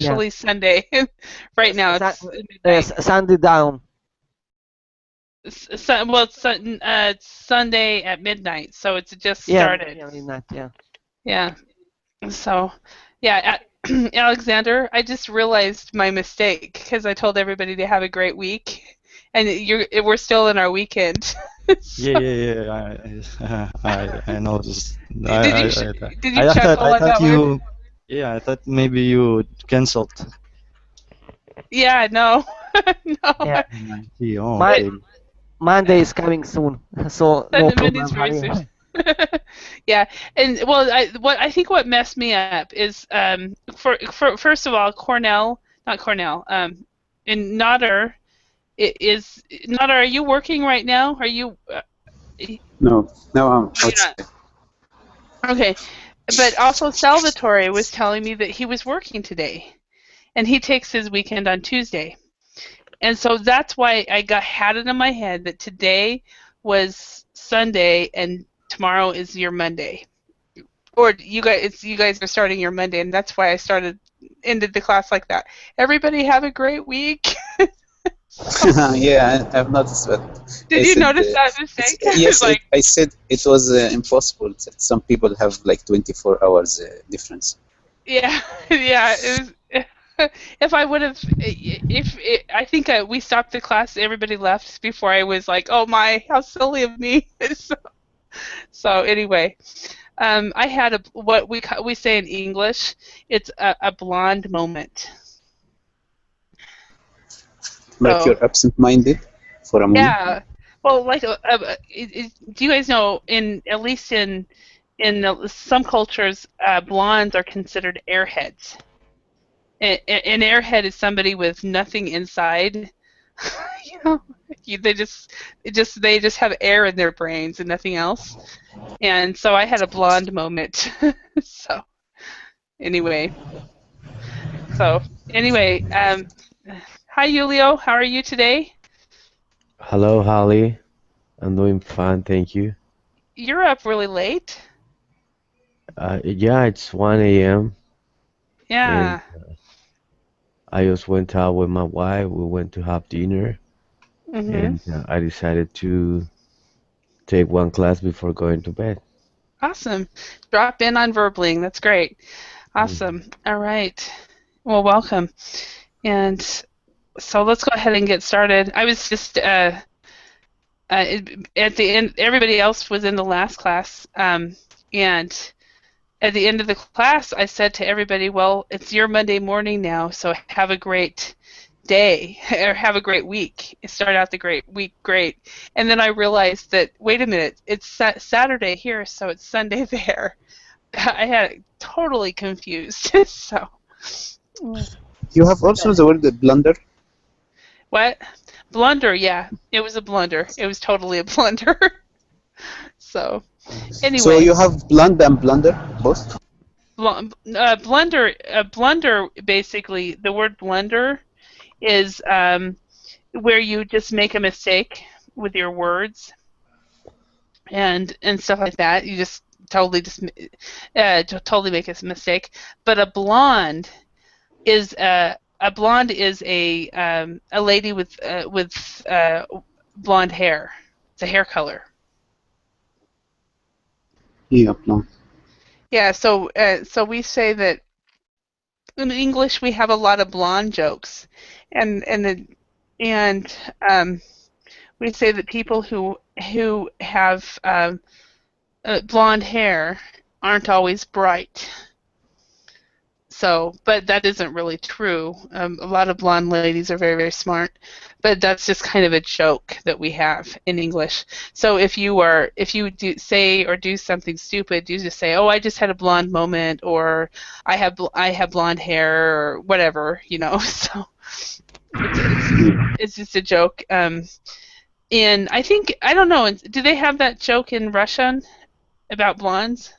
actually Sunday right now. It's midnight. Yes, Sunday down. Well, it's Sunday at midnight, so it's just started. Yeah, midnight, yeah. Yeah. So, yeah, Alexander, I just realized my mistake because I told everybody to have a great week, and we're still in our weekend. So, I noticed. did you chuckle on that one? I thought maybe you canceled. Yeah, no, no. Yeah. Okay. Monday is coming soon, so no Monday's problem. very soon. Yeah, and well, I think what messed me up is for first of all, not Cornell, in Nodder, Nodder, are you working right now? Are you? No, I'm You're not. Okay, but also Salvatore was telling me that he was working today, and he takes his weekend on Tuesday, and so that's why I had it in my head that today was Sunday and tomorrow is your Monday, or you guys are starting your Monday, and that's why I ended the class like that. Everybody have a great week. Yeah, I've noticed that. Did you notice that mistake? Yes, I said it was impossible that some people have like 24 hours difference. Yeah, yeah. It was. If I would have, I think we stopped the class, everybody left before I was like, oh my, how silly of me. So anyway, I had what we say in English, it's a blonde moment. Like you're absent-minded for a moment? Yeah. Well, like, do you guys know, at least in some cultures, blondes are considered airheads. An airhead is somebody with nothing inside. You know, they just have air in their brains and nothing else. And so I had a blonde moment. So anyway, hi Julio, how are you today? Hello, Holly. I'm doing fine, thank you. You're up really late. Yeah, it's 1 a.m. Yeah. And I just went out with my wife. We went to have dinner, and I decided to take one class before going to bed. Awesome. Drop in on Verbling. That's great. Awesome. All right. Well, welcome. And so let's go ahead and get started. I was just at the end. Everybody else was in the last class, and at the end of the class, I said to everybody, "Well, it's your Monday morning now, so have a great day or have a great week. Start out the week great." And then I realized that, wait a minute, it's Saturday here, so it's Sunday there. I had it totally confused. So. You have also the word blunder? What? Blunder, yeah. It was a blunder. It was totally a blunder. So, anyway. So you have blunder and blunder, both? Blunder, basically, the word blunder is where you just make a mistake with your words and stuff like that. You just totally make a mistake. But a blonde is a lady with blonde hair. It's a hair color. Yeah, blonde. Yeah, so we say that in English we have a lot of blonde jokes, and we say that people who have blonde hair aren't always bright. So, but that isn't really true. A lot of blonde ladies are very, very smart, but that's just kind of a joke that we have in English. So if you say or do something stupid, you just say, "Oh, I just had a blonde moment," or "I have blonde hair," or whatever, you know. So it's just a joke. And I don't know. Do they have that joke in Russian about blondes?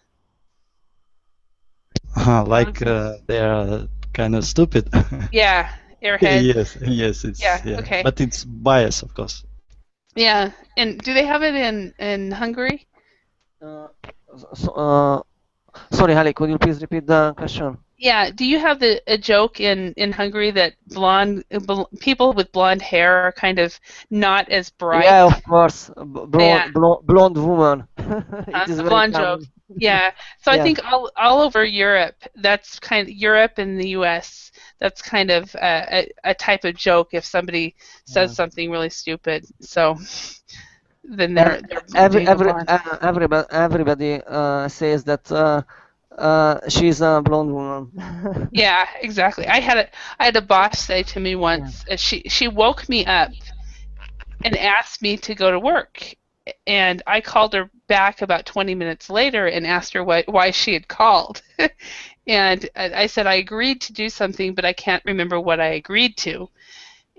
Like they are kind of stupid. Yeah, airhead. Yes, it's okay. But it's bias, of course. Yeah, and do they have it in Hungary? Sorry, Holly, could you please repeat the question? Yeah, do you have a joke in Hungary that people with blonde hair are kind of not as bright? Yeah, of course. Yeah, Blonde woman. It is a very blonde joke. common. Yeah, so I Yeah. think all over Europe, that's kind of Europe and the U.S. That's kind of a type of joke if somebody says Yeah. something really stupid. So then And they're doing a blonde. everybody says that she's a blonde woman. Yeah, exactly. I had a boss say to me Yeah. once, she woke me up and asked me to go to work. And I called her back about 20 minutes later and asked her why she had called. And I said I agreed to do something, but I can't remember what I agreed to.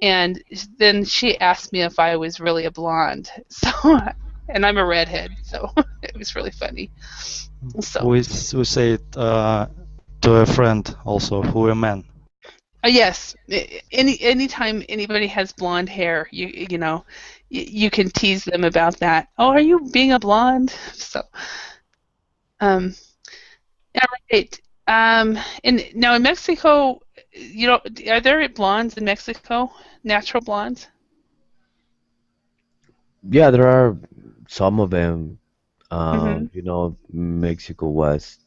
And then she asked me if I was really a blonde. So, and I'm a redhead, so it was really funny. So, We say it to a friend also who a man. yes, anytime anybody has blonde hair, you know, you can tease them about that. Oh, are you being a blonde? So, all right. And now in Mexico, you know, are there blondes in Mexico? Natural blondes? Yeah, there are some of them. Mm-hmm. You know, Mexico was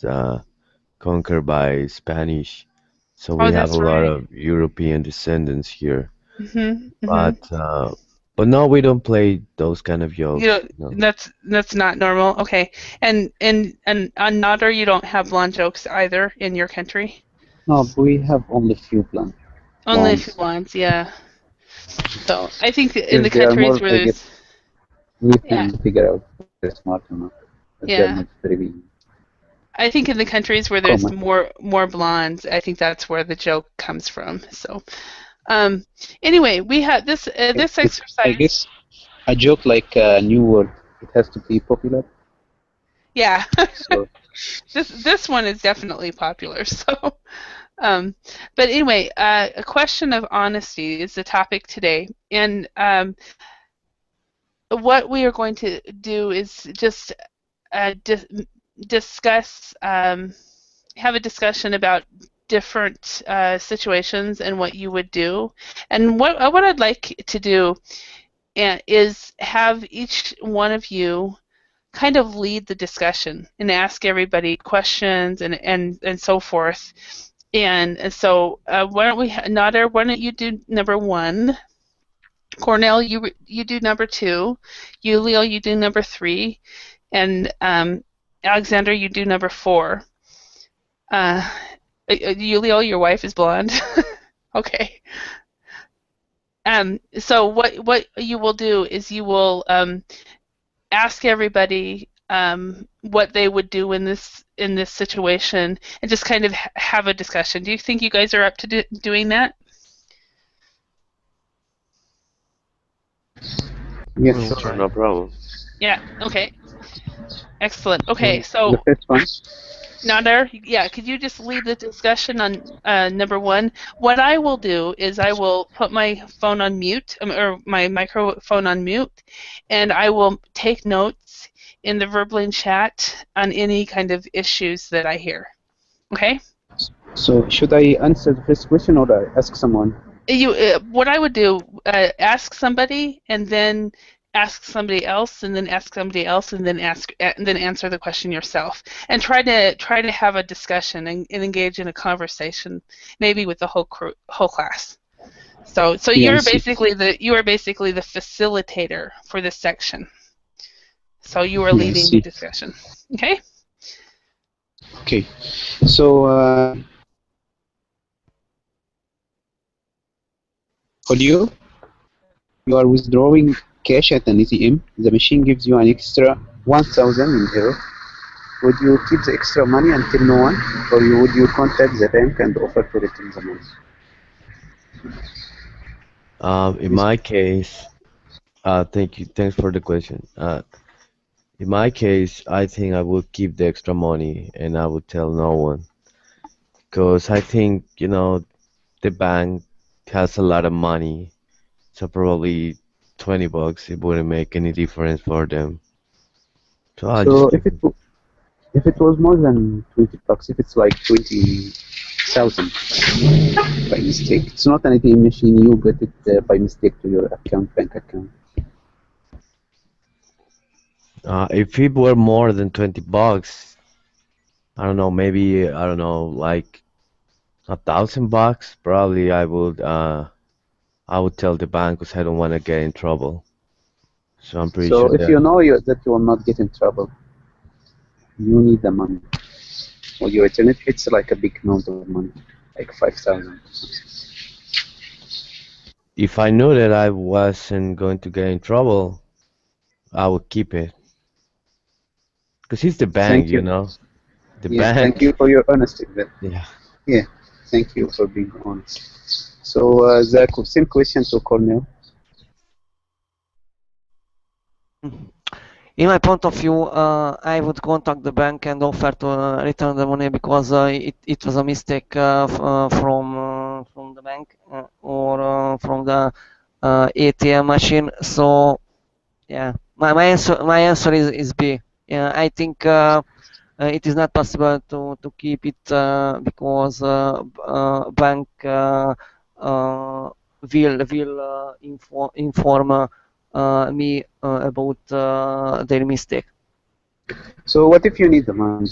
conquered by Spanish, so Oh, we have a that's lot right. of European descendants here. Mm-hmm. Mm-hmm. But no, we don't play those kind of You jokes. know, No. that's not normal. Okay. And on Nader, you don't have blonde jokes either in your country? No, we have only few plants. Only a few blondes, yeah. So I think in the If they are countries more where big, there's, we yeah, can figure out if they're smart or not. If they're yeah. not very big. I think in the countries where there's Common. more blondes, I think that's where the joke comes from. So, um, anyway, we had this I exercise. guess a joke like a new word, it has to be popular. Yeah, So this one is definitely popular. So, but anyway, a question of honesty is the topic today, and what we are going to do is just discuss, have a discussion about different situations and what you would do. And what I'd like to do is have each one of you kind of lead the discussion and ask everybody questions and so forth. And so why don't we, Nader, why don't you do number one? Cornell, you do number two. Leo, you do number three. And Alexander, you do number four. Leo, your wife is blonde. Okay. So what you will do is you will ask everybody what they would do in this situation, and just kind of have a discussion. Do you think you guys are up to doing that? yes, We'll sure. try. No problem. Yeah. Okay. Excellent. Okay. So The first one. Nader, yeah, could you just lead the discussion on number one? What I will do is I will put my phone on mute, or my microphone on mute, and I will take notes in the Verbling chat on any kind of issues that I hear. Okay? So should I answer the first question or ask someone? What I would do, ask somebody, and then ask somebody else, and then ask somebody else, and then answer the question yourself, and try to have a discussion and engage in a conversation, maybe with the whole class. So Yeah, you're basically the facilitator for this section. So you are leading the discussion. Okay? Okay. So Julio, you are withdrawing cash at an ATM. The machine gives you an extra 1,000 in error. Would you keep the extra money and tell no one, or would you contact the bank and offer to return the money? In my case, thanks for the question. In my case, I think I would keep the extra money and I would tell no one. Because I think, you know, the bank has a lot of money, so probably $20, it wouldn't make any difference for them. So I'll So just keep if it it. If it was more than $20, if it's like 20,000 by mistake, it's not an ATM machine. You get it by mistake to your bank account. If it were more than $20, I don't know, maybe I don't know, like $1,000, probably I would tell the bank because I don't want to get in trouble. So I'm pretty So sure if you know that you will not get in trouble, you need the money. When you return it, it's like a big amount of money, like 5,000. if I knew that I wasn't going to get in trouble, I would keep it. Because it's the bank, Thank you you. know. The Yeah, thank bank. you for your honesty. Yeah. Yeah, thank you for being honest. So the same question to Cornell. In my point of view, I would contact the bank and offer to return the money because it was a mistake from the bank or from the ATM machine. So yeah, my answer is B. Yeah, I think it is not possible to keep it because bank will inform me about their mistake. So what if you need the money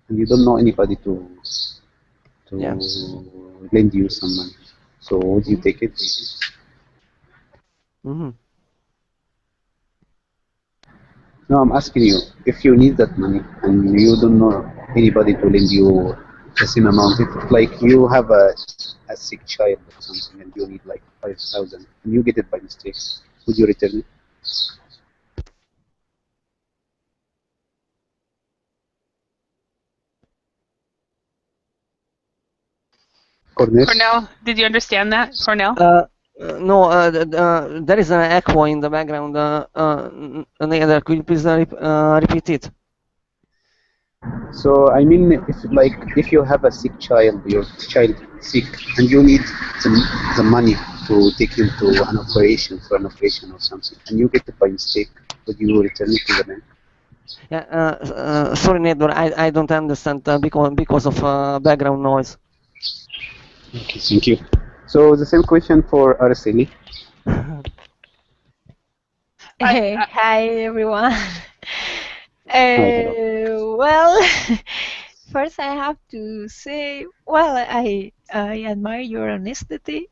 and you don't know anybody to Yeah. lend you some money? So would you take it? Mhm. No, I'm asking you, if you need that money and you don't know anybody to lend you the same amount, if like you have a sick child or something and you need like 5,000 and you get it by mistake, would you return it? Cornell? Cornell, did you understand that, Cornell? No, there is an echo in the background. Nader, could you please repeat it? So I mean, if you have a sick child, your child sick, and you need the money to take him to an operation or something, and you get it by mistake, would you return it to the bank? Yeah, sorry, Nader, I don't understand because of background noise. Okay, thank you. So the same question for Araceli. Hi everyone. Hello. Well, first I have to say, well, I admire your honesty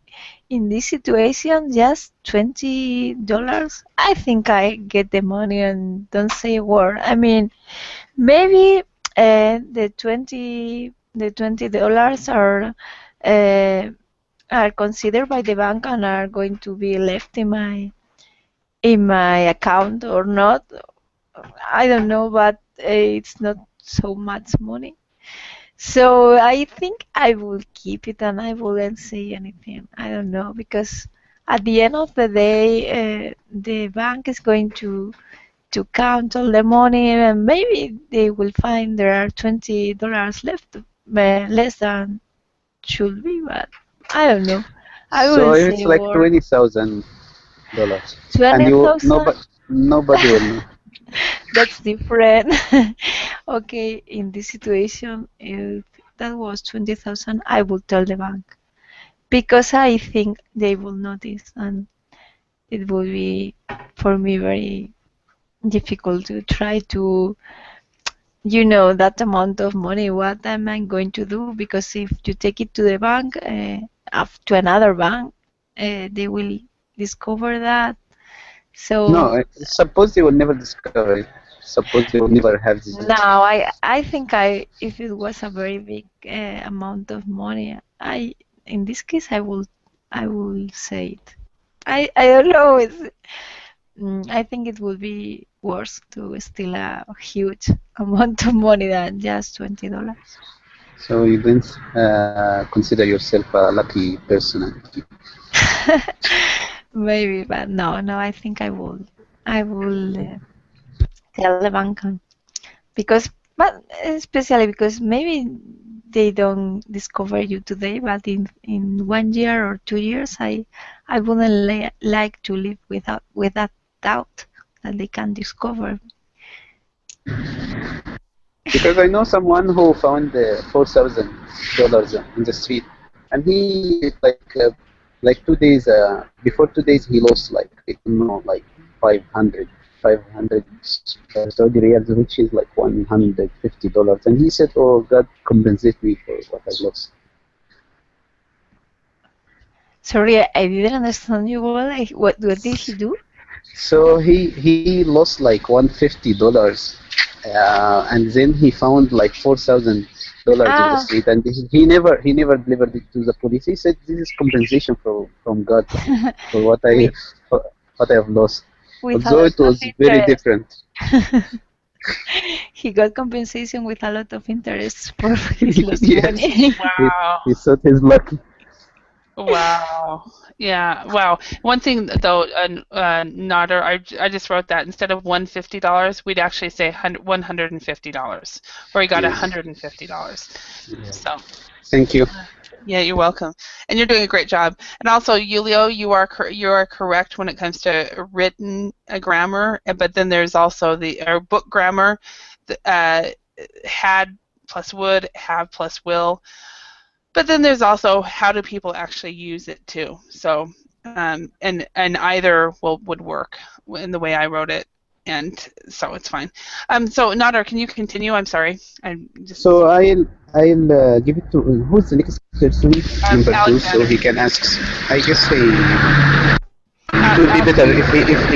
in this situation. Just $20. I think I get the money and don't say a word. I mean, maybe the $20 are considered by the bank and are going to be left in my account or not. I don't know, but it's not so much money. So I think I will keep it and I wouldn't say anything. I don't know, because at the end of the day, the bank is going to count all the money and maybe they will find there are $20 left, less than should be, but I don't know. I So wouldn't if say it's a like word. $20,000, and 20,000? nobody will know. That's different. Okay, in this situation, if that was 20,000, I would tell the bank because I think they will notice and it will be for me very difficult to try to, that amount of money. What am I going to do? Because if you take it to the bank, to another bank, they will discover that. So No, suppose they will never discover it. Suppose they will never have this. now, I think if it was a very big amount of money, in this case I will say it. I don't know. I think it would be worse to steal a huge amount of money than just $20. So you don't consider yourself a lucky person. Maybe, but no, I think I will tell the bank but especially because maybe they don't discover you today, but in 1 year or 2 years, I wouldn't like to live with that doubt that they can discover. Because I know someone who found $4,000 in the street, and he like 2 days before 2 days he lost like I don't know like 500 Saudi riyals, which is like $150, and he said, "Oh, God compensate me for what I lost." Sorry, I didn't understand you well. What did he do? So he lost like $150, and then he found like $4,000 in the Ah, street, and he never delivered it to the police. He said this is compensation from God for what with I have lost. with a Although lot it of was very interest. different. He got compensation with a lot of interest for his lost Yes, money. Wow. he thought he's lucky. Wow. Yeah. Wow. One thing though, Nader, I just wrote that instead of $150, we'd actually say $150, or he got Yeah. $150. Yeah. So, Thank you. yeah, you're welcome, and you're doing a great job. And also, Julio, you are correct when it comes to written grammar, but then there's also the book grammar, had plus would, have plus will. But then there's also how do people actually use it too. So and either would work in the way I wrote it, and so it's fine. So Nader, can you continue? I'm sorry. I'm just So I'll give it to who's the next person, number 2, so Alexander. he can ask. I guess it Uh, would be uh, better if he asks.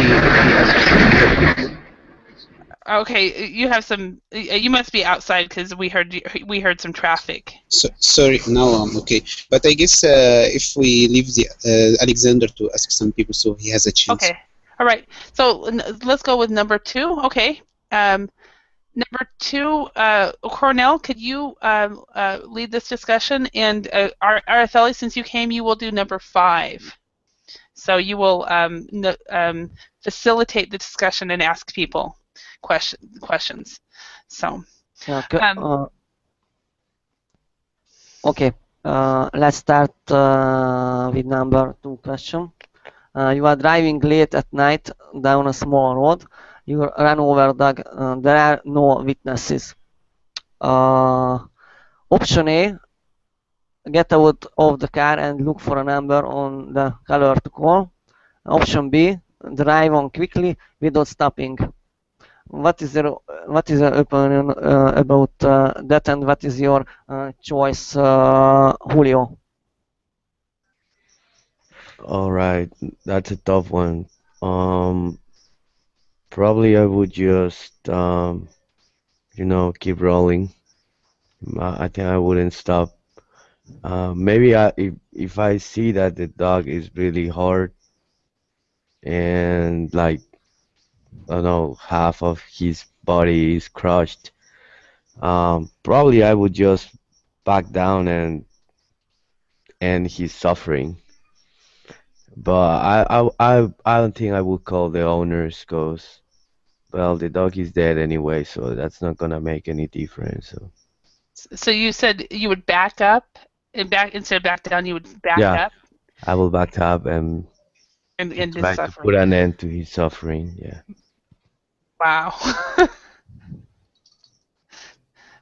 okay, you have some. You must be outside because we heard some traffic. So, sorry, now I'm okay. But I guess if we leave the Alexander to ask some people, so he has a chance. Okay. All right. So let's go with number 2. Okay. Number 2, Cornell, could you lead this discussion? And Araceli, since you came, you will do number 5. So you will facilitate the discussion and ask people questions. So. Yeah, okay. Let's start with number 2 question. You are driving late at night down a small road. You run over dog. There are no witnesses. Option A, get out of the car and look for a number on the caller to call. Option B, drive on quickly without stopping. What is your opinion about that, and what is your choice, Julio? All right, that's a tough one. Probably I would just keep rolling. I think I wouldn't stop. Maybe if I see that the dog is really hard and like I don't know half of his body is crushed, probably I would just back down and he's suffering. But I don't think I would call the owners because well the dog is dead anyway, so that's not gonna make any difference. So you said you would back up and instead of back down, you would back Yeah, up I will back up and and try just to suffering. put an end to his suffering. Yeah. Wow.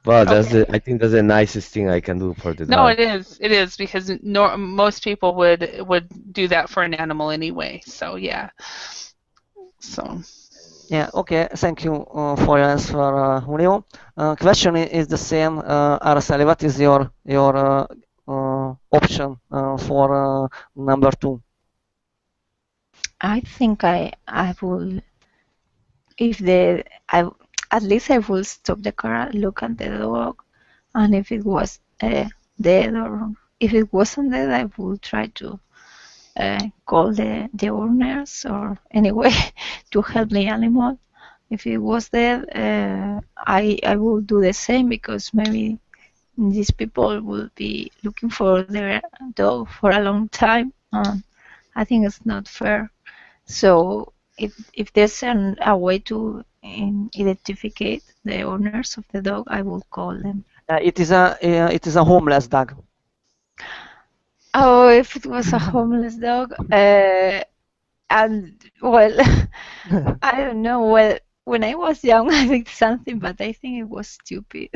Well, that's Okay. I think that's the nicest thing I can do for the No, dog. it is. It is because most people would do that for an animal anyway. So yeah. So. Yeah, okay, thank you for your answer, Julio. Question is the same, Araceli. What is your option for number 2? I think I will if the I at least I will stop the car, look at the dog, and if it was dead or if it wasn't dead, I will try to call the owners or anyway to help the animal. If it was dead, I will do the same because maybe these people will be looking for their dog for a long time. I think it's not fair. So if there's a way to identify the owners of the dog, I will call them. It is a homeless dog. Oh, if it was a homeless dog, and well, I don't know. Well, when I was young, I did something, but I think it was stupid.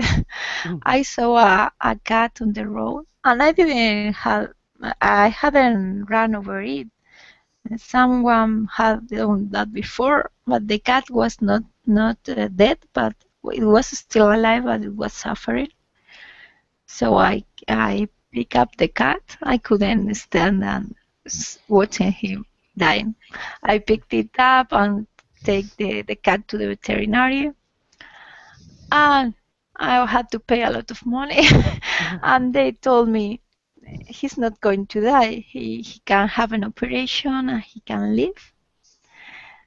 I saw a cat on the road, and I hadn't run over it. Someone had done that before, but the cat was not dead, but it was still alive, but it was suffering. So I pick up the cat. I couldn't stand and watching him dying. I picked it up and take the cat to the veterinary, and I had to pay a lot of money. And they told me he's not going to die. He can have an operation and he can live.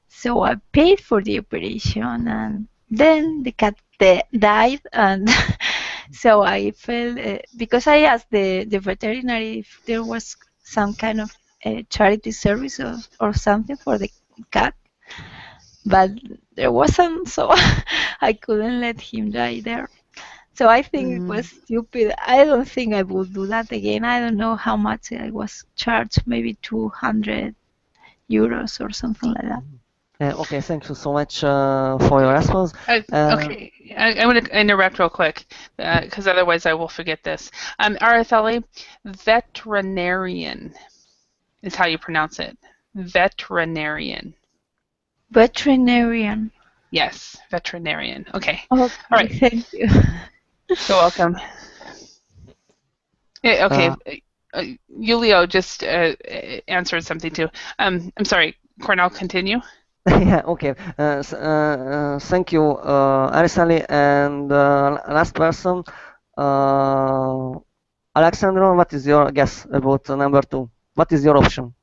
So I paid for the operation, and then the cat died. And so I felt, because I asked the veterinary if there was some kind of charity service or something for the cat, but there wasn't, so I couldn't let him die there. So I think it was stupid. I don't think I would do that again. I don't know how much I was charged, maybe 200 euros or something like that. Okay, thank you so much for your response. Okay, I'm going to interrupt real quick because otherwise I will forget this. Araceli, veterinarian is how you pronounce it. Veterinarian. Veterinarian. Yes, veterinarian. Okay. Okay, All right. thank you. You're welcome. Yeah, okay. Julio just answered something too. I'm sorry, Cornell, continue. Yeah, okay. Thank you, Araceli. And last person, Alexandro, what is your guess about number 2? What is your option?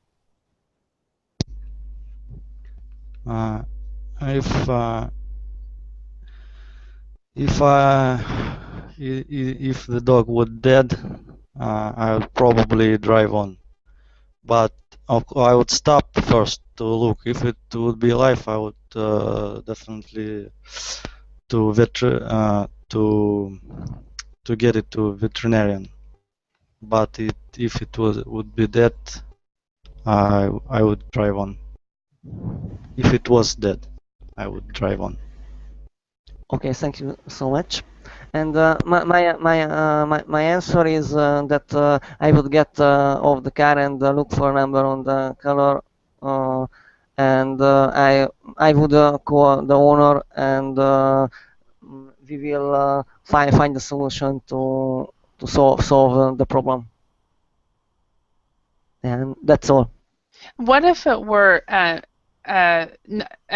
If the dog would dead, I would probably drive on. But I would stop first to look. If it would be alive, I would definitely to get it to veterinarian. But if it would be dead, I would drive on. If it was dead, I would drive on. Okay, thank you so much. And my answer is that I would get off the car and look for a number on the color, and I would call the owner, and we will find a solution to solve the problem. And that's all. What if it were, I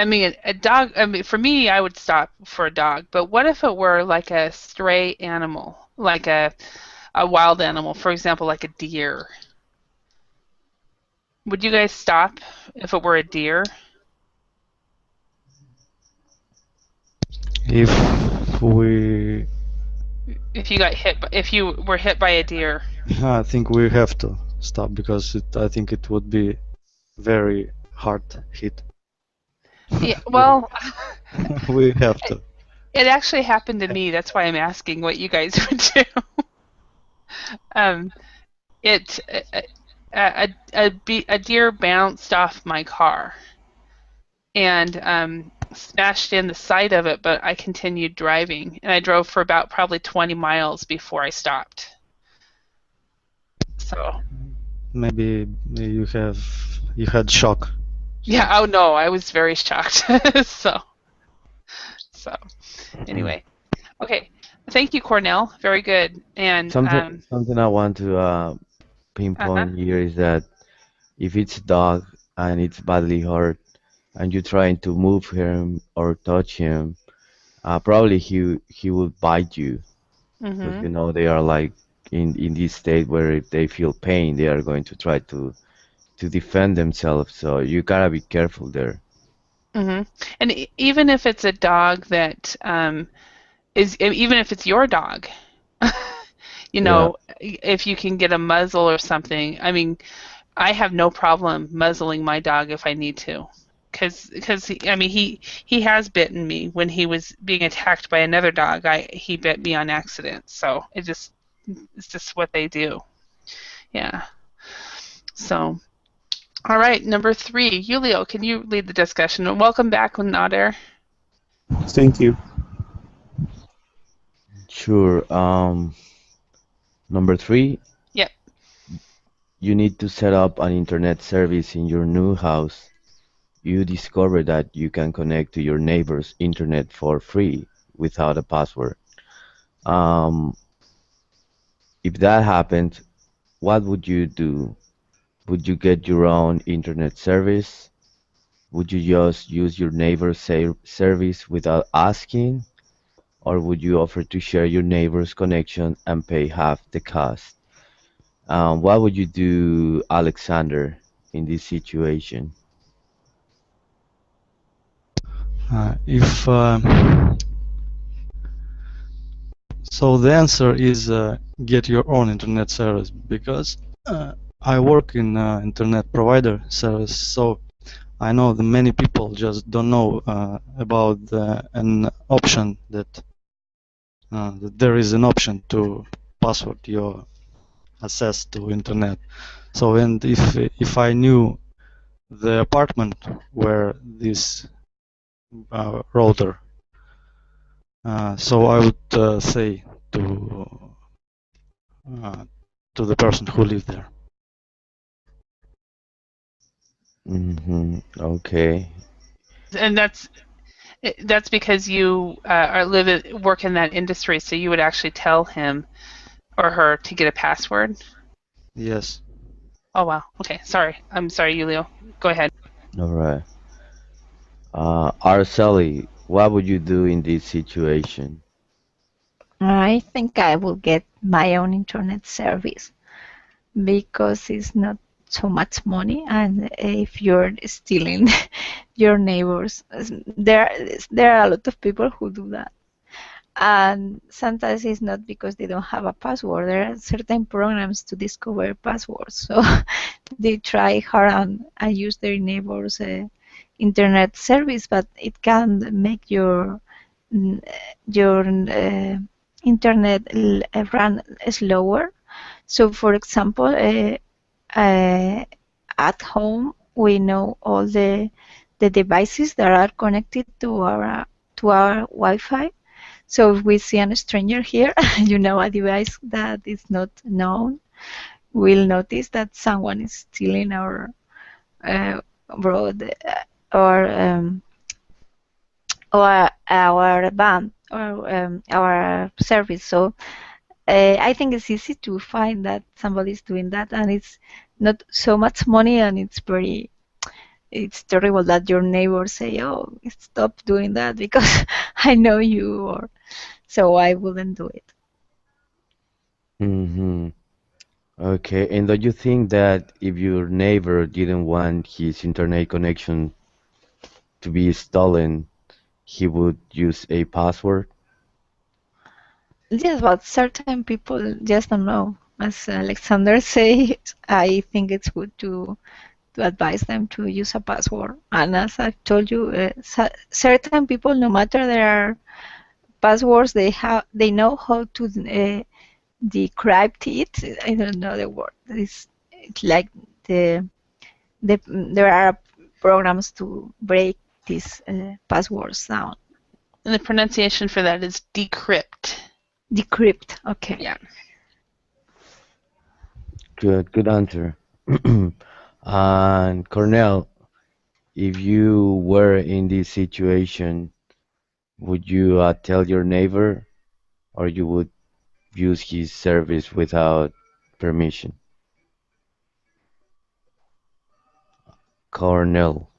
mean, a dog? I mean, for me, I would stop for a dog. But what if it were like a stray animal, like a wild animal, for example, like a deer? Would you guys stop if it were a deer? If you were hit by a deer. I think we have to stop because I think it would be very hard hit. Yeah, well, we have to. It actually happened to me. That's why I'm asking what you guys would do. A deer bounced off my car and smashed in the side of it, but I continued driving, and I drove for about probably 20 miles before I stopped. So maybe you had shock. Yeah. Oh no, I was very shocked. So anyway, okay. Thank you, Cornell. Very good. And something I want to pinpoint here is that if it's a dog and it's badly hurt and you're trying to move him or touch him, probably he will bite you. Because you know they are like in this state where if they feel pain, they are going to try to defend themselves. So you gotta be careful there. And even if it's a dog that even if it's your dog, if you can get a muzzle or something. I mean, I have no problem muzzling my dog if I need to, because he has bitten me when he was being attacked by another dog. He bit me on accident, so it's just what they do. Yeah. So, all right, number 3, Julio, can you lead the discussion? And welcome back, Nader. Thank you. Sure. Number 3, Yep. you need to set up an internet service in your new house. You discover that you can connect to your neighbor's internet for free without a password. Um, if that happened, what would you do? Would you get your own internet service? Would you just use your neighbor's service without asking? Or would you offer to share your neighbor's connection and pay half the cost? What would you do, Alexander, in this situation? If So the answer is get your own internet service, because I work in internet provider service, so I know that many people just don't know about an option that there is an option to password your access to internet. So, and if I knew the apartment where this router, so I would say uh, to the person who lived there. Okay. And that's because you work in that industry, so you would actually tell him or her to get a password. Yes. Oh wow. Okay. Sorry. I'm sorry, Julio. Go ahead. All right. Araceli, what would you do in this situation? I think I will get my own internet service because it's not so much money, and if you're stealing your neighbors, there are a lot of people who do that. And sometimes it's not because they don't have a password. There are certain programs to discover passwords, so they try hard and use their neighbors' internet service, but it can make your internet run slower. So, for example, at home we know all the devices that are connected to our Wi-Fi. So if we see a stranger here, a device that is not known, we'll notice that someone is stealing our broad or our band or our service. So I think it's easy to find that somebody is doing that, and it's not so much money, and it's terrible that your neighbors say, "Oh, stop doing that because I know you," or so I wouldn't do it. Okay, and do you think that if your neighbor didn't want his internet connection to be stolen, he would use a password? Yes, but certain people just don't know. As Alexander said, I think it's good to advise them to use a password. And as I've told you, certain people, no matter their passwords, they know how to decrypt it. I don't know the word. It's like there are programs to break these passwords down. And the pronunciation for that is decrypt. Decrypt. Okay. Yeah. Good answer. And Cornell, if you were in this situation, would you tell your neighbor, or you would use his service without permission? Cornell.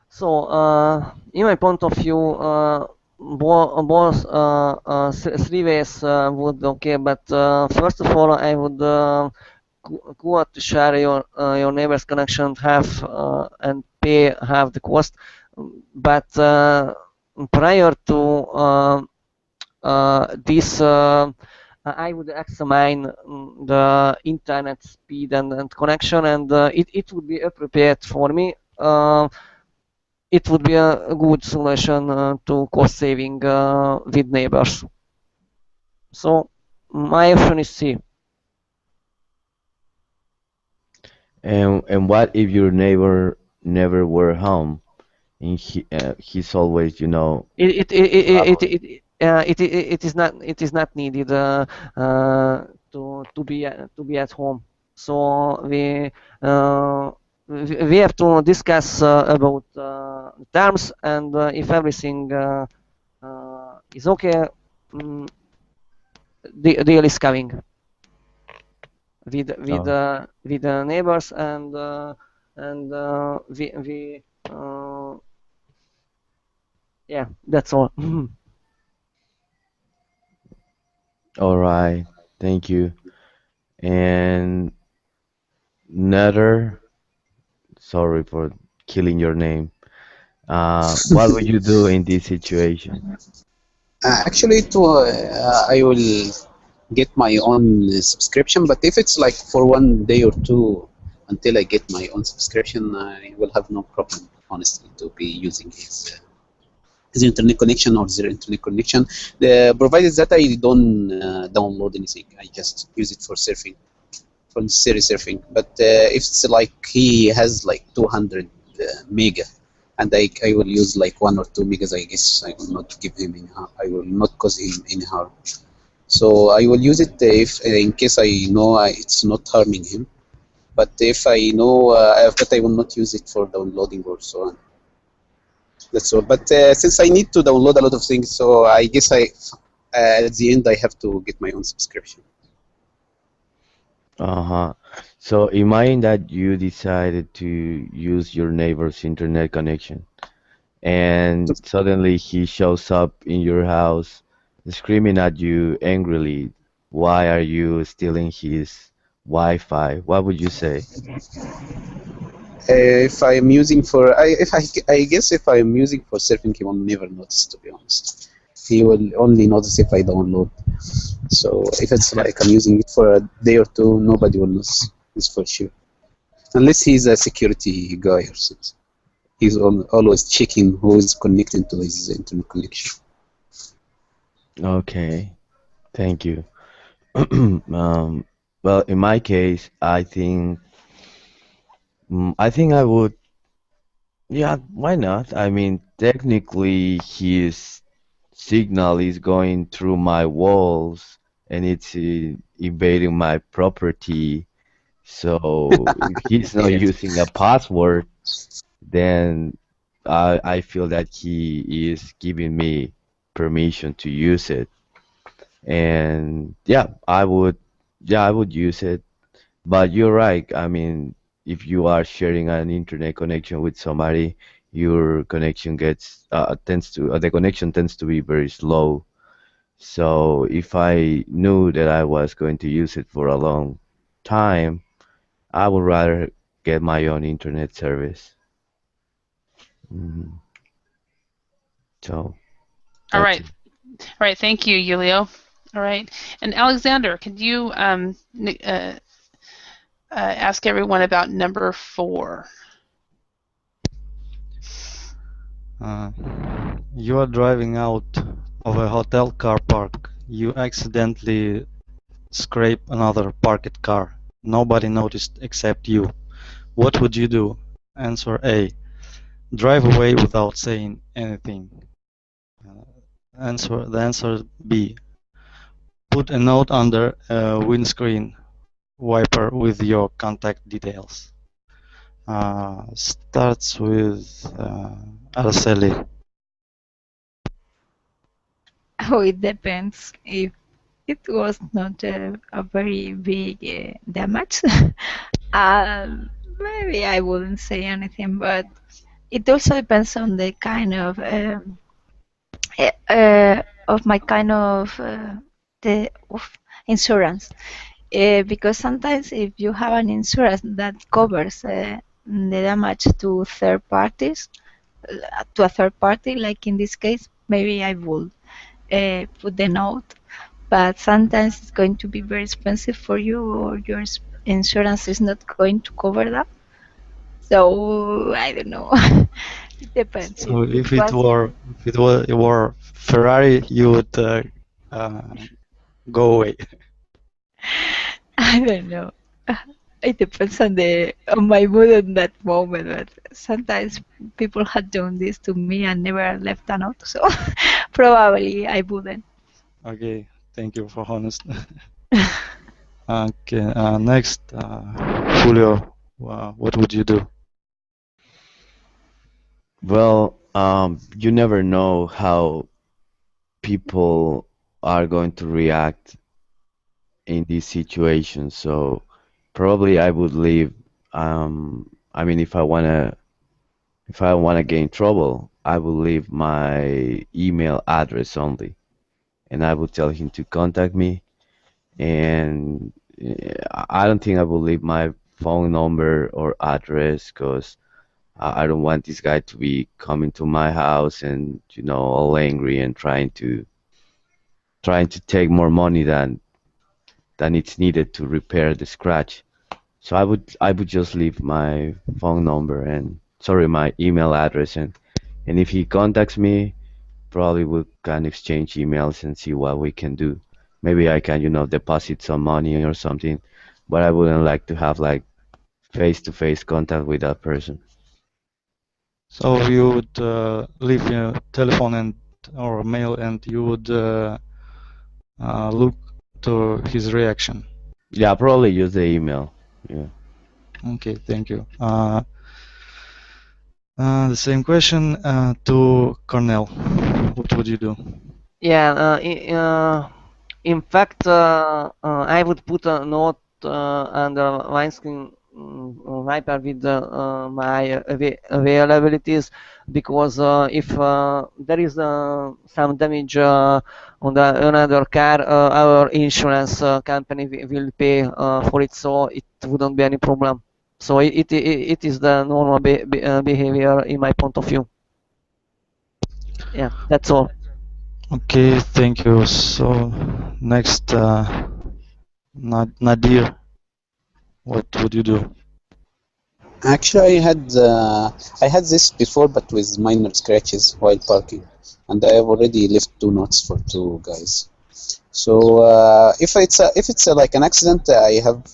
So, in my point of view, both three ways would okay. But first of all, I would go out to share your neighbor's connection half and pay half the cost. But prior to this, I would examine the internet speed and connection, and it would be appropriate for me. It would be a good solution to cost saving with neighbors. So my option is C. And what if your neighbor never were home? and he's always, you know, traveling. it is not needed to be at home. So we have to discuss about terms, and if everything is okay, mm, the deal is coming Oh, with the neighbors, and we yeah, that's all. all right. Thank you. And Nether, sorry for killing your name. What would you do in this situation? Actually, I will get my own subscription, but if it's like for 1 day or two until I get my own subscription, I will have no problem, honestly, to be using his internet connection or their internet connection. Provided that I don't download anything, I just use it for surfing, for necessary surfing. But if it's like he has like 200 mega, and I will use like 1 or 2 megas, I guess I will not give him any harm. I will not cause him any harm. So I will use it if in case I know it's not harming him. But if I know that I will not use it for downloading or so on. That's all. But since I need to download a lot of things, so I guess at the end I have to get my own subscription. Uh-huh. So imagine that you decided to use your neighbor's internet connection, and suddenly he shows up in your house screaming at you angrily. Why are you stealing his Wi-Fi? What would you say? If I'm using for, I guess if I'm using for surfing, he will never notice. To be honest, he will only notice if I download. So if it's like I'm using it for a day or two, nobody will notice. It's for sure, unless he's a security guy or something. He's always checking who is connecting to his internet connection. Okay, thank you. Well, in my case, I think I would, yeah, why not? I mean, technically, his signal is going through my walls and it's invading my property. So if he's not Yes. using a password, then I feel that he is giving me permission to use it. And yeah, I would use it. But you're right. I mean, if you are sharing an internet connection with somebody, your connection gets tends to the connection tends to be very slow. So if I knew that I was going to use it for a long time, I would rather get my own internet service. Mhm. So All that's right. it. All right. Thank you, Julio. All right. And Alexander, could you ask everyone about number 4? Uh, you are driving out of a hotel car park. You accidentally scrape another parked car. Nobody noticed except you. What would you do? Answer A. Drive away without saying anything. The answer B. Put a note under a windscreen wiper with your contact details. Starts with Araceli. Oh, it depends. If it was not a very big damage, maybe I wouldn't say anything. But it also depends on the kind of my kind of insurance. Because sometimes if you have an insurance that covers the damage to third parties, to a third party, like in this case, maybe I would put the note. But sometimes it's going to be very expensive for you, or your insurance is not going to cover that. So I don't know. It depends. So It if was, it were Ferrari, you would go away. I don't know. it depends on my mood in that moment. But sometimes people had done this to me and never left a note, so probably I wouldn't. Okay, thank you for honest. Okay, next, Julio, what would you do? Well, you never know how people are going to react in this situation, so probably I would leave. I mean, if I wanna get in trouble, I will leave my email address only, and I will tell him to contact me. And I don't think I will leave my phone number or address because I don't want this guy to be coming to my house and all angry and trying to take more money than it's needed to repair the scratch. So I would just leave my phone number and sorry my email address and if he contacts me, probably we can exchange emails and see what we can do. Maybe I can deposit some money or something, but I wouldn't like to have like face-to-face contact with that person. So you would leave your telephone and or mail, and you would look to his reaction. Yeah, probably use the email. Yeah. Okay, thank you. The same question to Cornell. What would you do? Yeah, in fact, I would put a note under windscreen wiper with my availabilities because if there is some damage on another car, our insurance company will pay for it, so it wouldn't be any problem. So it is the normal behavior in my point of view. Yeah, that's all. Okay, thank you. So next, Nadir, what would you do? Actually, I had this before, but with minor scratches while parking, and I have already left 2 notes for 2 guys. So if it's like an accident, I have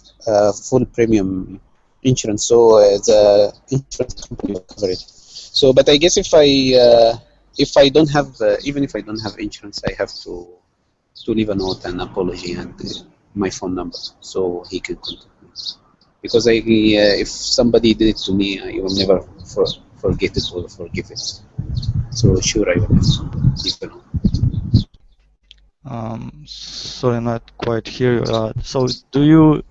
full premium insurance, so the insurance company will cover it. So, but I guess if I don't have even if I don't have insurance, I have to leave a note, an apology, and my phone number, so he can contact me. Because if somebody did it to me, I will never forget it or forgive it. So sure, I will leave a note. Sorry, not quite hear you. So do you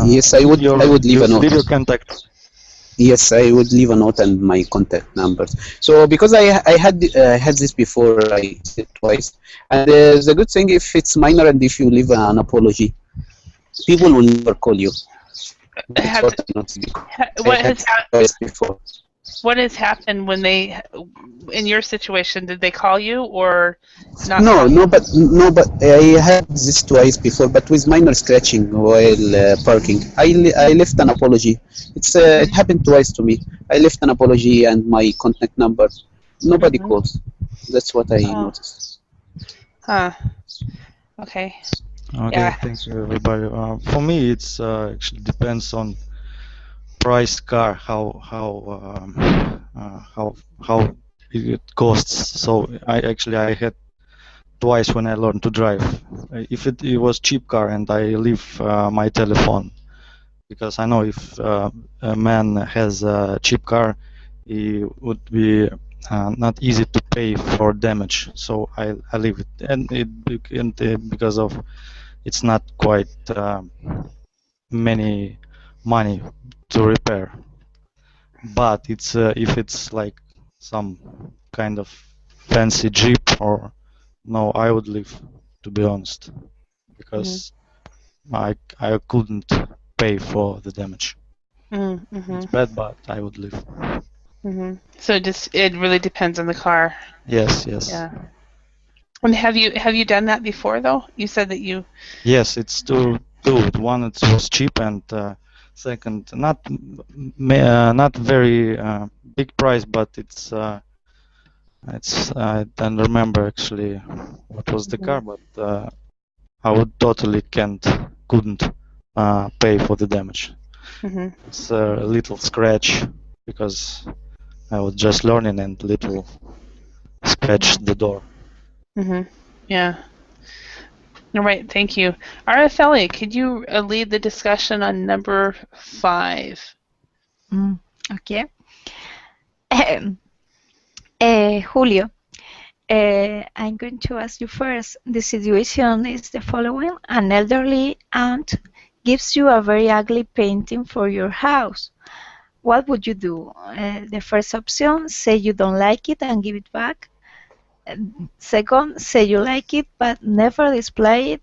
Yes, I would leave a note. Leave your contact. Yes, I would leave a note and my contact numbers. So because I had this before, I did it twice, and the good thing, if it's minor and if you leave an apology, people will never call you. That's what I noticed because before. What has happened when they, in your situation, did they call you or not? No, but I had this twice before, but with minor scratching while parking. I left an apology. It happened twice to me. I left an apology and my contact number. Nobody calls. That's what I noticed. Huh. Okay. Okay, Yeah. thank you, everybody. For me, it's actually depends on price car, how it costs. So I had twice when I learned to drive. If it was cheap car and I leave my telephone, because I know if a man has a cheap car, he would be not easy to pay for damage. So I leave it, and because of it's not quite many money to repair. But it's if it's like some kind of fancy Jeep or no, I would leave, to be honest, because I couldn't pay for the damage. It's bad, but I would leave. So it really depends on the car. Yes. Yeah. And have you done that before though? You said that you. Yes, it's two. One, it was cheap, and second, not very big price, but it's I don't remember actually what was the car, but I would couldn't pay for the damage. Mhm. It's a little scratch because I was just learning and little scratched the door. Mhm. Yeah. All right. Thank you. Araceli, could you lead the discussion on number 5? Okay. Julio, I'm going to ask you first. The situation is the following. An elderly aunt gives you a very ugly painting for your house. What would you do? The first option, say you don't like it and give it back. Second, say you like it but never display it.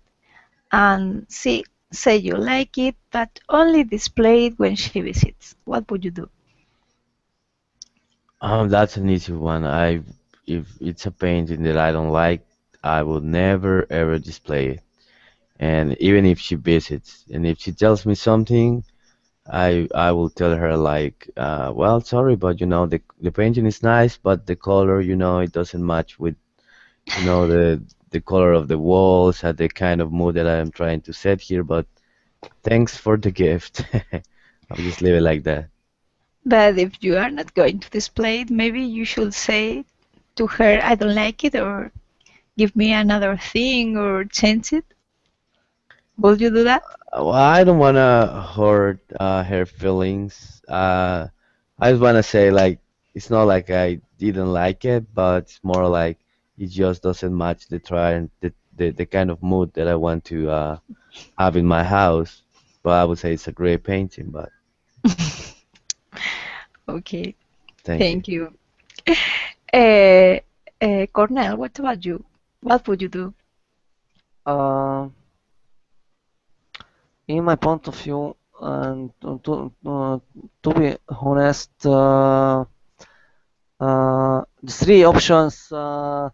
And C, say you like it but only display it when she visits. What would you do? That's an easy one. If it's a painting that I don't like, I will never ever display it. And even if she visits, and if she tells me something, I will tell her like, well, sorry, but the painting is nice, but the color, it doesn't match with, the color of the walls and the kind of mood that I am trying to set here. But thanks for the gift. I'll just leave it like that. But if you are not going to display it, maybe you should say to her, I don't like it, or give me another thing, or change it. Will you do that? Well, I don't wanna hurt her feelings. I just wanna say like it's not like I didn't like it, but it's more like it just doesn't match the kind of mood that I want to have in my house. But I would say it's a great painting, but Okay, thank you. thank you. Uh, Cornell, what about you? What would you do? Uh, in my point of view, and to be honest, the three options are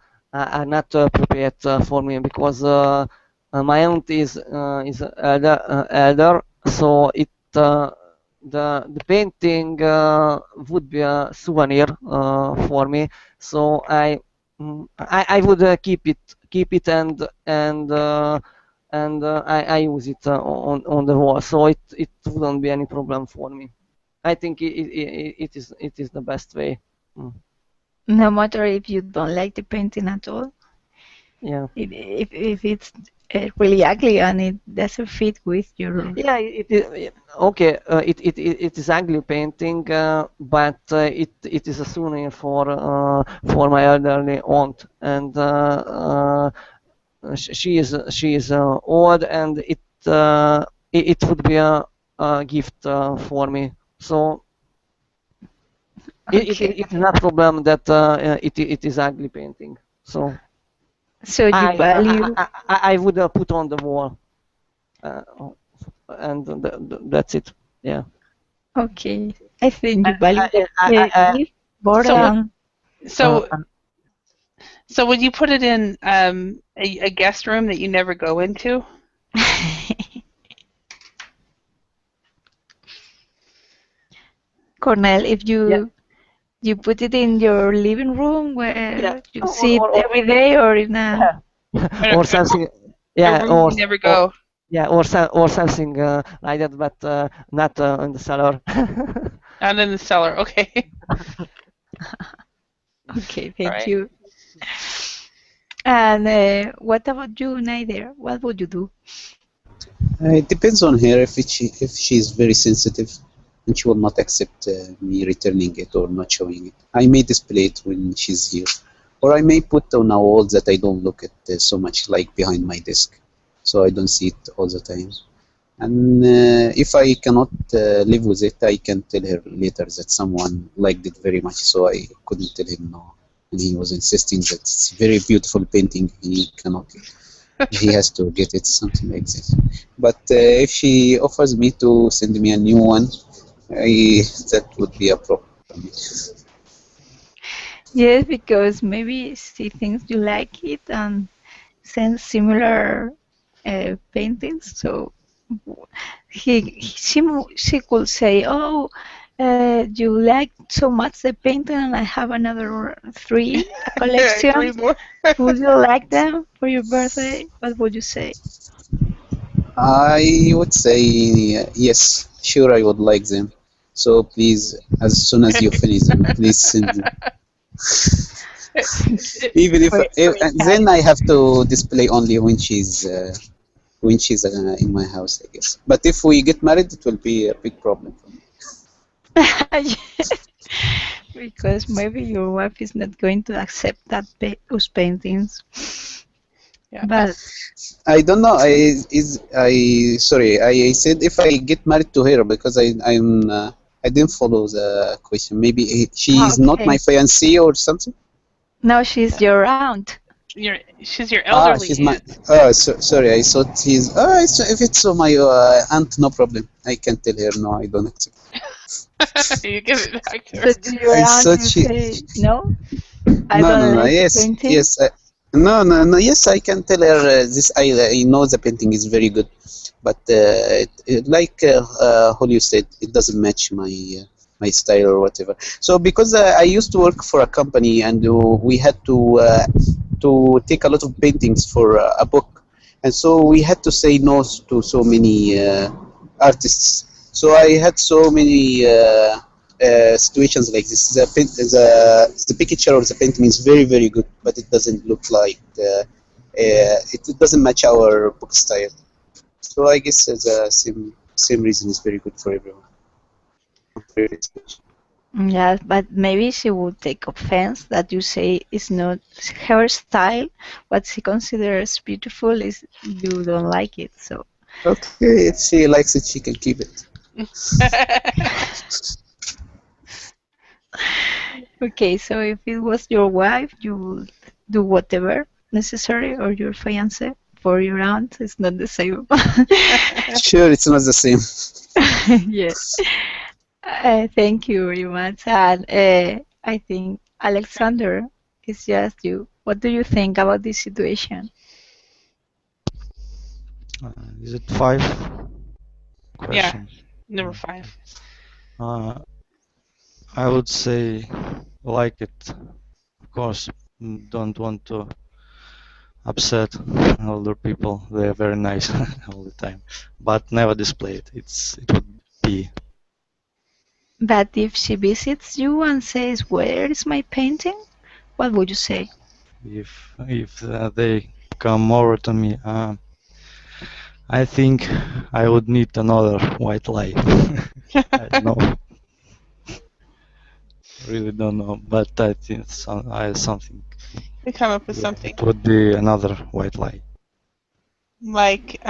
not appropriate for me because my aunt is elder, so the painting would be a souvenir for me. So I would keep it and I use it on the wall, so it wouldn't be any problem for me. I think it is the best way. Mm. No matter if you don't like the painting at all, Yeah. if it's really ugly and it doesn't fit with your. Yeah, it is okay. It is ugly painting, but it is a souvenir for my elderly aunt, and she is old, and it would be a gift for me. So Okay. it's not a problem that it is ugly painting. So So you value. I would put on the wall, uh, and that's it. Yeah. Okay. I think you I, value I, the gift more So what- than. So uh, so would you put it in a guest room that you never go into? Cornell, if yeah. you put it in your living room Yeah. where you see it every day, or in a. Yeah. Or something. A Yeah. room you never go. Yeah. Or something like that, but not in the cellar. Out in the cellar. Okay. Okay, All thank right. you. And what about you, Naider? What would you do? It depends on her. If she is very sensitive and she will not accept me returning it or not showing it, I may display it when she's here, or I may put on a wall that I don't look at so much, like behind my desk, so I don't see it all the time. And if I cannot live with it, I can tell her later that someone liked it very much, so I couldn't tell him no. And he was insisting that it's a very beautiful painting. He cannot. He has to get it, something like this. But if she offers me to send me a new one, that would be a problem. Yes, because maybe she thinks you like it and sends similar paintings. So she could say, "Oh, you like so much the painting, and I have another three collection. Three more. Would you like them for your birthday?" What would you say? I would say yes. Sure, I would like them. So please, as soon as you finish them, please send them. Even if then I have to display only when she's in my house, I guess. But if we get married, it will be a big problem for me. Because maybe your wife is not going to accept those paintings. Yeah. But I don't know. I said if I get married to her because I didn't follow the question. Maybe she is not my okay. fiancée or something. Now she's your aunt. She's your elderly She's my. aunt. Sorry. I thought he's. If it's my aunt, no problem. I can tell her no. I don't accept. You give it back to her. So do your I aunt thought you she. say no? I No, don't no. like the Yes, painting. yes. No. Yes, I can tell her this. I know the painting is very good, but how you said, it doesn't match my style or whatever. So because I used to work for a company and we had to take a lot of paintings for a book, and so we had to say no to so many artists. So I had so many situations like this. The picture of the painting is very very good, but it doesn't look like it doesn't match our book style. So I guess the same reason is very good for everyone. Yeah, but maybe she would take offense that you say it's not her style. What she considers beautiful is you don't like it. So Okay, if she likes it, she can keep it. okay, so if it was your wife, you would do whatever necessary, or your fiance. For your aunt, it's not the same. Sure, it's not the same. Yes. Thank you very much. And I think Alexander, it's just you. What do you think about this situation? Is it 5 Yeah. questions? Number 5. I would say like it. Of course, don't want to upset older people. They're very nice all the time, but never display it. It would be. But if she visits you and says, "Where is my painting?" What would you say? If they come over to me, I think I would need another white lie. I don't know. Really don't know, but I think something. We come up with Yeah, something it would be another white lie. like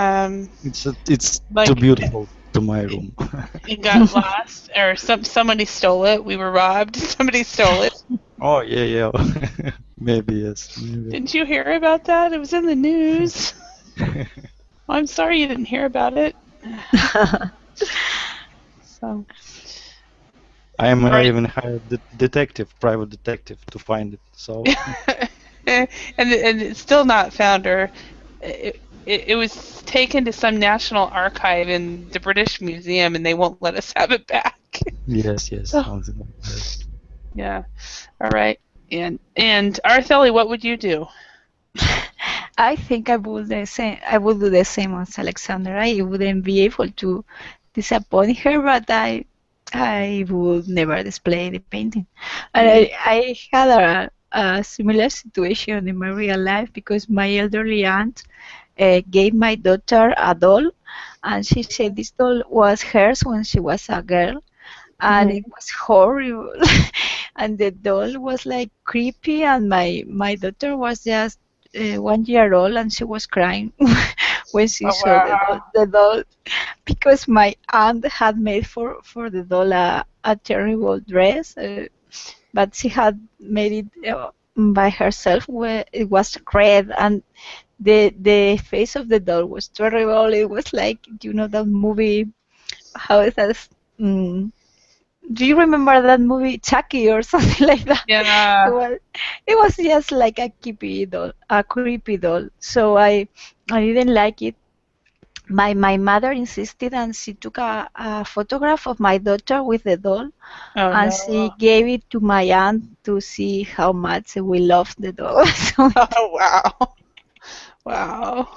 It's like too beautiful to my room. it got lost, or somebody stole it. We were robbed. Somebody stole it. Oh yeah. Maybe yes. Maybe. Didn't you hear about that? It was in the news. Well, I'm sorry you didn't hear about it. So I Right. even hired the private detective to find it. So and it's still not found, or it was taken to some national archive in the British Museum, and they won't let us have it back. yes, Oh. something like that. Yeah. All right. And Artheli, what would you do? I think I would the same. I would do the same as Alexander. I wouldn't be able to disappoint her, but I would never display the painting. And I had a similar situation in my real life because my elderly aunt gave my daughter a doll, and she said this doll was hers when she was a girl, and it was horrible. And the doll was like creepy, and my daughter was just 1 year old, and she was crying when she Oh, saw wow. the doll, because my aunt had made for the doll a terrible dress, but she had made it by herself, where it was red, and the face of the doll was terrible. It was like, that movie, how is that? Mm, do you remember that movie Chucky or something like that? Yeah. It was just like a creepy doll. So I didn't like it. My mother insisted, and she took a photograph of my daughter with the doll, Oh and no. she gave it to my aunt to see how much we loved the doll. So Oh wow. Wow.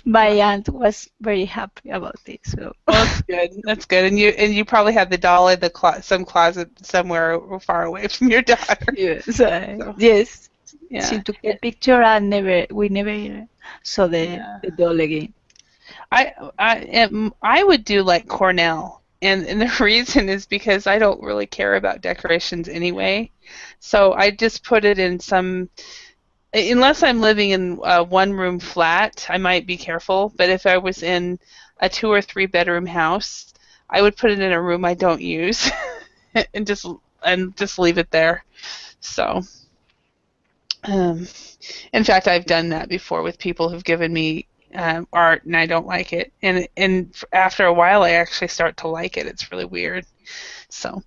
My aunt was very happy about it. So Well, that's good. That's good. And you probably have the doll in the some closet somewhere far away from your daughter. yes, So, yes, yeah. she took a picture and we never saw Yeah. the doll again. I would do like Cornell, and the reason is because I don't really care about decorations anyway. So I just put it in some. Unless I'm living in a one-room flat, I might be careful. But if I was in a 2 or 3 bedroom house, I would put it in a room I don't use, and just leave it there. So, in fact, I've done that before with people who've given me art and I don't like it, and after a while, I actually start to like it. It's really weird. So,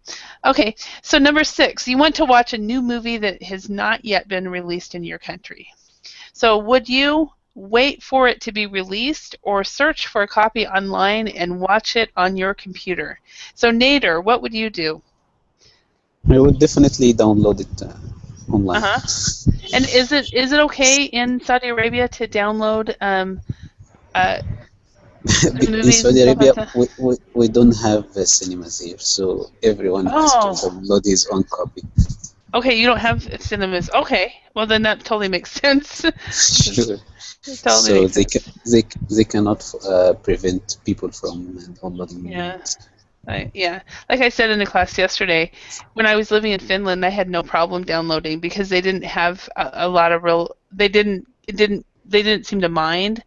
okay. So number 6, you want to watch a new movie that has not yet been released in your country. So would you wait for it to be released or search for a copy online and watch it on your computer? So Nader, what would you do? I would definitely download it online. Uh-huh. And is it okay in Saudi Arabia to download In movies and Saudi stuff Arabia, like that? we don't have cinemas here, so everyone has to Oh. download his own copy. Okay, you don't have cinemas. Okay, well then that totally makes sense. Sure. Totally So makes sense. they cannot prevent people from downloading Yeah. movies. Yeah, like I said in the class yesterday, when I was living in Finland, I had no problem downloading because they didn't have a lot of real. They didn't seem to mind,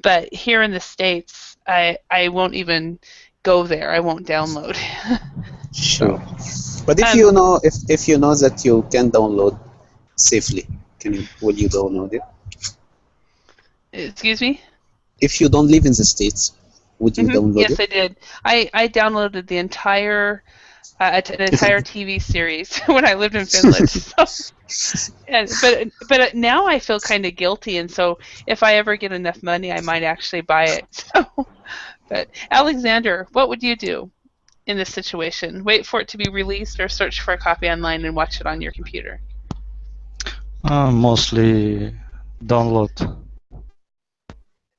but here in the States, I won't even go there. I won't download. Sure. But if Um, if you know that you can download safely, will you download it? Excuse me? If you don't live in the States, would you download Yes, it? I did. I downloaded the entire an entire TV series when I lived in Finland. So, but now I feel kind of guilty, and so if I ever get enough money, I might actually buy it. So, but Alexander, what would you do in this situation? Wait for it to be released, or search for a copy online and watch it on your computer? Mostly download.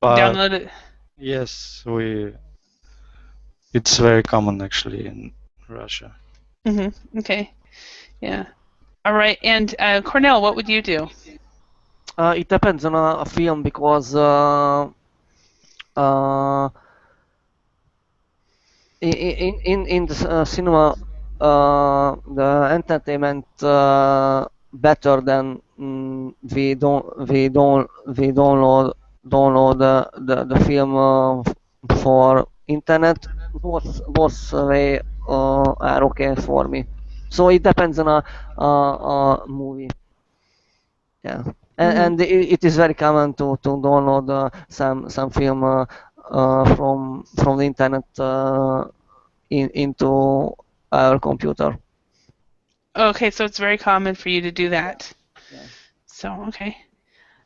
But Download it. yes, it's very common actually in Russia. Okay. Yeah. All right. And Cornell, what would you do? It depends on a film because in the cinema the entertainment better than we download the film for internet. Both way are okay for me. So it depends on a movie. Yeah, and it is very common to download some film from the internet into our computer. Okay, so it's very common for you to do that. Yeah. So, okay.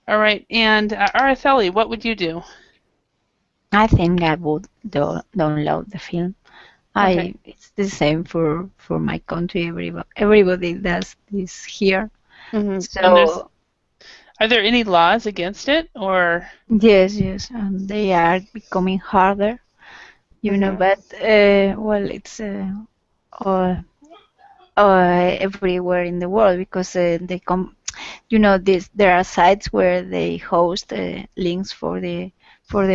All right. And Araceli, what would you do? I think I would download the film. Okay. It's the same for my country. Everybody does this here. And So are there any laws against it, or? yes, and they are becoming harder, But well, it's everywhere in the world because they come. There are sites where they host links for the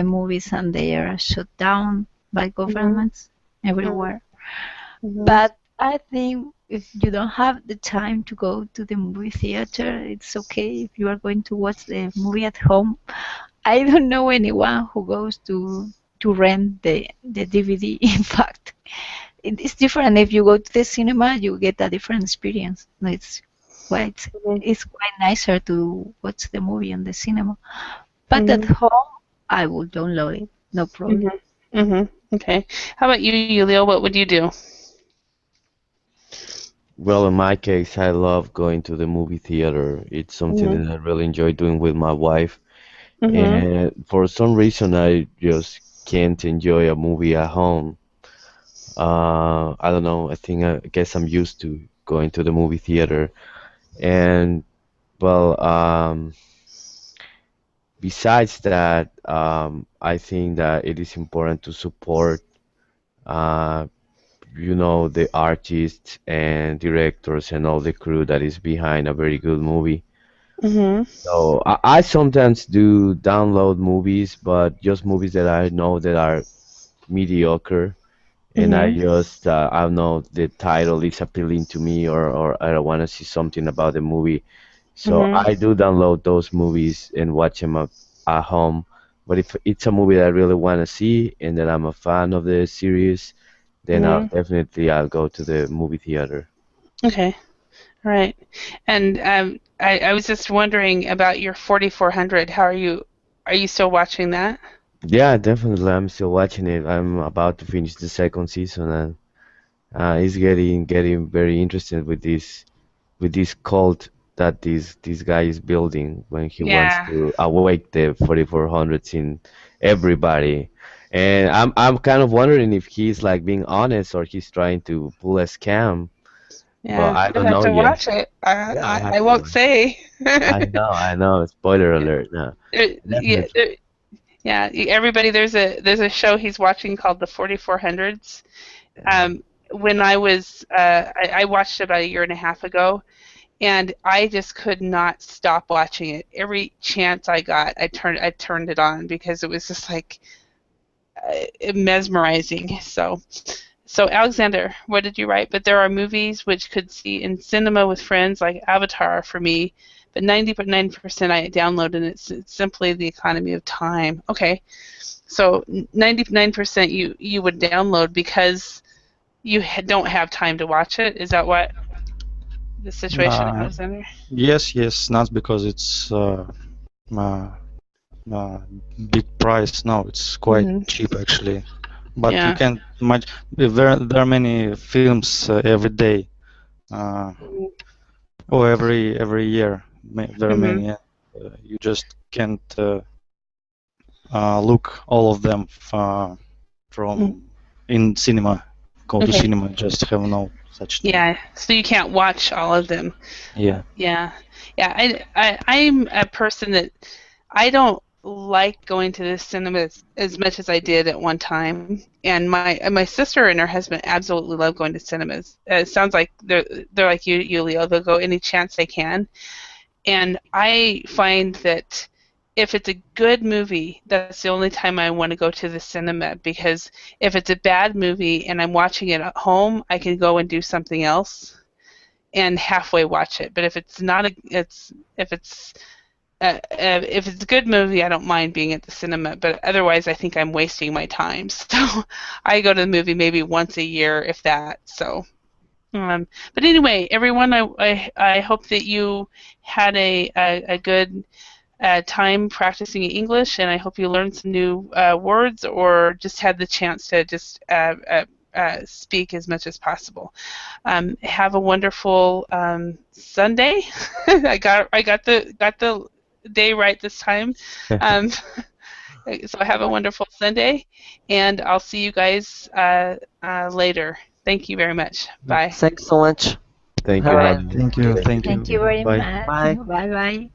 movies, and they are shut down by governments everywhere. But I think if you don't have the time to go to the movie theater, it's okay if you are going to watch the movie at home. I don't know anyone who goes to rent the DVD. In fact, it's different. If you go to the cinema, you get a different experience. It's quite nicer to watch the movie in the cinema. But at home, I will download it. No problem. Okay. How about you, Julio? What would you do? Well, in my case, I love going to the movie theater. It's something that I really enjoy doing with my wife. And for some reason, I just can't enjoy a movie at home. I don't know. I guess I'm used to going to the movie theater. And well, besides that, I think that it is important to support, uh, the artists and directors and all the crew that is behind a very good movie. Mhm. So I sometimes do download movies, but just movies that I know that are mediocre, and I Mhm. just I don't know, the title is appealing to me, or I want to see something about the movie. So Mhm. I do download those movies and watch them at home. But if it's a movie that I really want to see and that I'm a fan of the series, then Mhm. I'll go to the movie theater. Okay. All right. And I was just wondering about your 4400. How are you? Are you still watching that? Yeah, definitely. I'm still watching it. I'm about to finish the second season, and it's getting very interested with this cult that this guy is building when he wants Yeah. to awake the 4400s in everybody. And I'm kind of wondering if he's like being honest or he's trying to pull a scam, but Yeah. I You'll don't have know to yet. watch it. Yeah, I have I to won't watch. say. I know. Spoiler alert. No, Yeah. definitely. Yeah. Everybody, there's a show he's watching called The 4400s. Um, when I watched it about a year and a half ago, and I just could not stop watching it. Every chance I got, I turned it on because it was just like mesmerizing. So Alexander, what did you write? But there are movies which could see in cinema with friends, like Avatar for me, but 99% I download, and it's simply the economy of time. Okay, so 99% you would download because you don't have time to watch it. Is that what the situation, Uh, Alexander? yes, not because it's uh, uh, big price. No, it's quite Hmm. cheap actually. But you Yeah. can't much. There are many films every day, uh, or every year. There are Hmm. many. You just can't look all of them from in cinema. Go to Okay. cinema. Just have no such thing. Yeah. So you can't watch all of them. Yeah. Yeah. Yeah. I'm a person that I don't like going to the cinema as much as I did at one time. And my sister and her husband absolutely love going to cinemas. It sounds like they're like you, Leo. They'll go any chance they can. And I find that if it's a good movie, that's the only time I want to go to the cinema, because if it's a bad movie and I'm watching it at home, I can go and do something else and halfway watch it. But if it's not if it's a good movie, I don't mind being at the cinema. But otherwise, I think I'm wasting my time. So I go to the movie maybe once a year, if that. So but anyway, everyone, I hope that you had a good time practicing English, and I hope you learned some new words or just had the chance to just speak as much as possible. Have a wonderful Sunday. I got the day right this time. Um, so have a wonderful Sunday, and I'll see you guys later. Thank you very much. Bye. Thanks so much. Thank Have you, a Bye. nice Javi. Thank you. Thank you. Thank Thank you. you very Bye. much. bye. Bye bye.